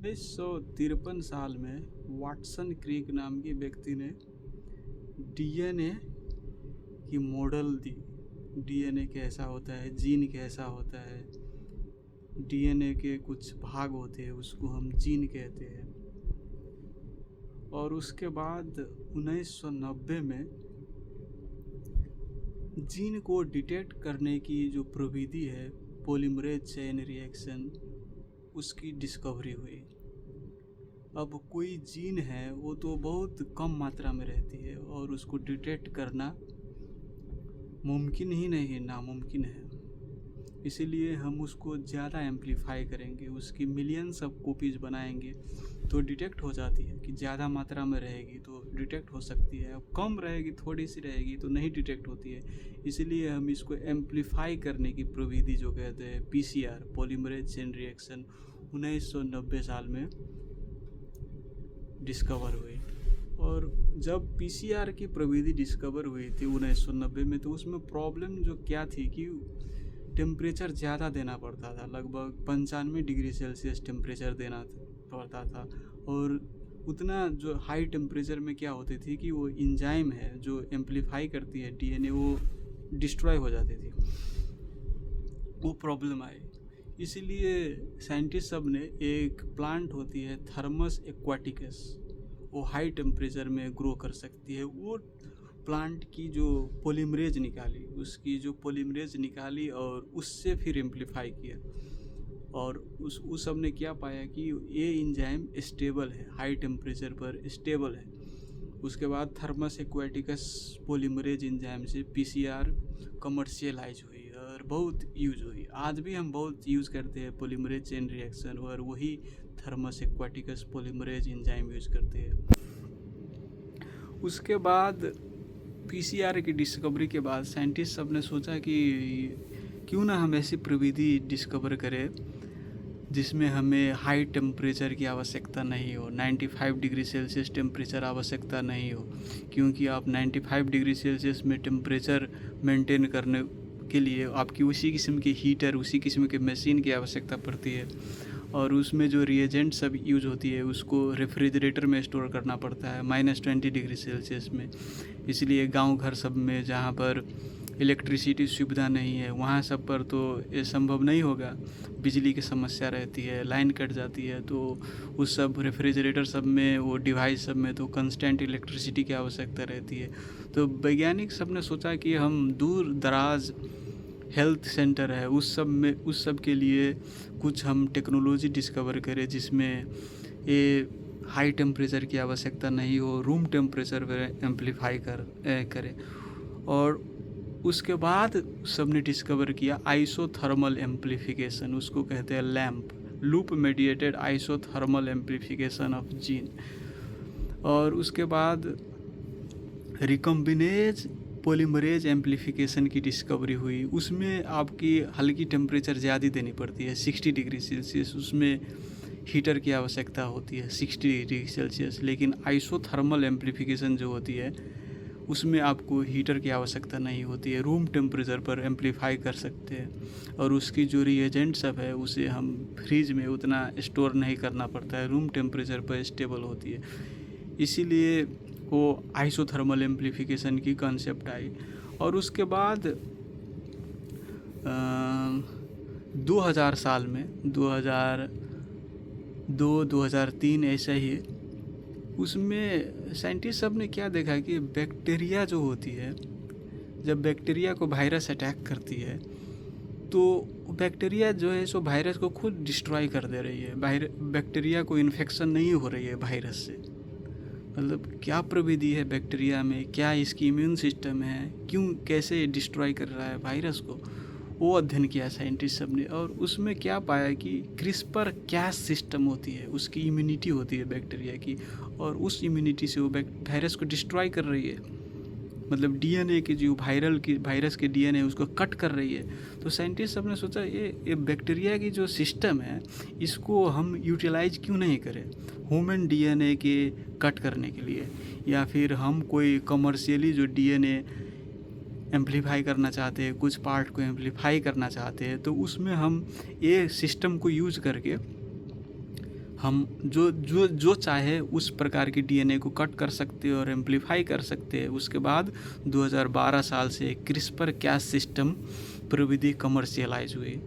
1953 साल में Watson Crick नाम के व्यक्ति ने डीएनए की मॉडल दी। डीएनए कैसा होता है, जीन कैसा होता है, डीएनए के कुछ भाग होते हैं, उसको हम जीन कहते हैं। और उसके बाद 1990 में जीन को डिटेक्ट करने की जो प्रविधि है, पॉलीमरेज चेन रिएक्शन, उसकी डिस्कवरी हुई। अब कोई जीन है वो तो बहुत कम मात्रा में रहती है और उसको डिटेक्ट करना मुमकिन ही नहीं है, नामुमकिन है। इसीलिए हम उसको ज़्यादा एम्पलीफाई करेंगे, उसकी मिलियंस ऑफ कॉपीज बनाएंगे तो डिटेक्ट हो जाती है। कि ज़्यादा मात्रा में रहेगी तो डिटेक्ट हो सकती है, अब कम रहेगी, थोड़ी सी रहेगी तो नहीं डिटेक्ट होती है। इसीलिए हम इसको एम्पलीफाई करने की प्रविधि जो कहते हैं पीसीआर, पॉलीमरेज चेन रिएक्शन, 1990 साल में डिस्कवर हुई। और जब पीसीआर की प्रविधि डिस्कवर हुई थी 1990 में, तो उसमें प्रॉब्लम जो क्या थी कि टेम्परेचर ज़्यादा देना पड़ता था, लगभग 95 डिग्री सेल्सियस टेम्परेचर देना पड़ता था। और उतना जो हाई टेम्परेचर में क्या होती थी कि वो इंजाइम है जो एम्पलीफाई करती है डीएनए, वो डिस्ट्रॉय हो जाती थी, वो प्रॉब्लम आई। इसीलिए साइंटिस्ट सब ने, एक प्लांट होती है थर्मस एक्वाटिकस, वो हाई टेम्परेचर में ग्रो कर सकती है, वो प्लांट की जो पॉलीमरेज निकाली, उसकी जो पॉलीमरेज निकाली और उससे फिर एम्पलीफाई किया। और उस सब ने क्या पाया कि ये एंजाइम स्टेबल है, हाई टेम्परेचर पर स्टेबल है। उसके बाद थर्मस एक्वाटिकस पॉलीमरेज एंजाइम से पीसीआर कमर्शियलाइज हुई और बहुत यूज हुई। आज भी हम बहुत यूज़ करते हैं पॉलीमरेज चेन रिएक्शन, और वही thermos aquaticus polymerase enzyme use करते हैं। उसके बाद पीसीआर की डिस्कवरी के बाद साइंटिस्ट सब ने सोचा कि क्यों ना हम ऐसी प्रविधि डिस्कवर करें जिसमें हमें हाई टेम्परेचर की आवश्यकता नहीं हो, 95 डिग्री सेल्सियस टेम्परेचर आवश्यकता नहीं हो। क्योंकि आप 95 डिग्री सेल्सियस में टेम्परेचर मेंटेन करने के लिए आपकी उसी किस्म की हीटर, उसी किस्म के मशीन की आवश्यकता पड़ती है। और उसमें जो रिएजेंट सब यूज होती है उसको रेफ्रिजरेटर में स्टोर करना पड़ता है -20 डिग्री सेल्सियस में। इसलिए गांव घर सब में जहाँ पर इलेक्ट्रिसिटी सुविधा नहीं है, वहाँ सब पर तो ये संभव नहीं होगा। बिजली की समस्या रहती है, लाइन कट जाती है, तो उस सब रेफ्रिजरेटर सब में, वो डिवाइस सब में तो कंस्टेंट इलेक्ट्रिसिटी की आवश्यकता रहती है। तो वैज्ञानिक सब ने सोचा कि हम दूर दराज हेल्थ सेंटर है, उस सब के लिए कुछ हम टेक्नोलॉजी डिस्कवर करें जिसमें ये हाई टेम्परेचर की आवश्यकता नहीं हो, रूम टेम्परेचर पर एम्पलीफाई करें। और उसके बाद सबने डिस्कवर किया आइसोथर्मल एम्पलीफिकेशन, उसको कहते हैं lamp, loop mediated isothermal amplification of gene. और उसके बाद रिकम्बिनेज पॉलीमरेज एम्पलीफिकेशन की डिस्कवरी हुई। उसमें आपकी हल्की टेम्परेचर ज़्यादा देनी पड़ती है, 60 डिग्री सेल्सियस, उसमें हीटर की आवश्यकता होती है 60 डिग्री सेल्सियस। लेकिन आइसोथर्मल एम्पलीफिकेशन जो होती है उसमें आपको हीटर की आवश्यकता नहीं होती है, रूम टेम्परेचर पर एम्पलीफाई कर सकते हैं। और उसकी जो रिएजेंट सब है उसे हम फ्रिज में उतना स्टोर नहीं करना पड़ता है, रूम टेम्परेचर पर स्टेबल होती है। इसीलिए वो आइसोथर्मल एम्पलीफिकेशन की कॉन्सेप्ट आई। और उसके बाद 2000 साल में, 2002-2003 ऐसा ही, उसमें साइंटिस्ट सब ने क्या देखा कि बैक्टीरिया जो होती है, जब बैक्टीरिया को वायरस अटैक करती है तो बैक्टीरिया जो है सो वायरस को खुद डिस्ट्रॉय कर दे रही है। बैक्टीरिया को इन्फेक्शन नहीं हो रही है वायरस से। मतलब क्या प्रविधि है बैक्टीरिया में, क्या इसकी इम्यून सिस्टम है, क्यों, कैसे डिस्ट्रॉय कर रहा है वायरस को, वो अध्ययन किया साइंटिस्ट सब ने। और उसमें क्या पाया कि क्रिस्पर कैस सिस्टम होती है, उसकी इम्यूनिटी होती है बैक्टीरिया की, और उस इम्यूनिटी से वो वायरस को डिस्ट्रॉय कर रही है। मतलब डीएनए की जो वायरस के डीएनए उसको कट कर रही है। तो साइंटिस्ट सब ने सोचा ये बैक्टीरिया की जो सिस्टम है इसको हम यूटिलाइज क्यों नहीं करें ह्यूमन डीएनए के कट करने के लिए, या फिर हम कोई कमर्शियली जो डीएनए एम्पलीफाई करना चाहते हैं, कुछ पार्ट को एम्पलीफाई करना चाहते हैं, तो उसमें हम ये सिस्टम को यूज करके हम जो जो जो चाहे उस प्रकार की डीएनए को कट कर सकते हैं और एम्पलीफाई कर सकते हैं। उसके बाद 2012 साल से क्रिस्पर कैस सिस्टम प्रविधि कमर्शियलाइज हुई।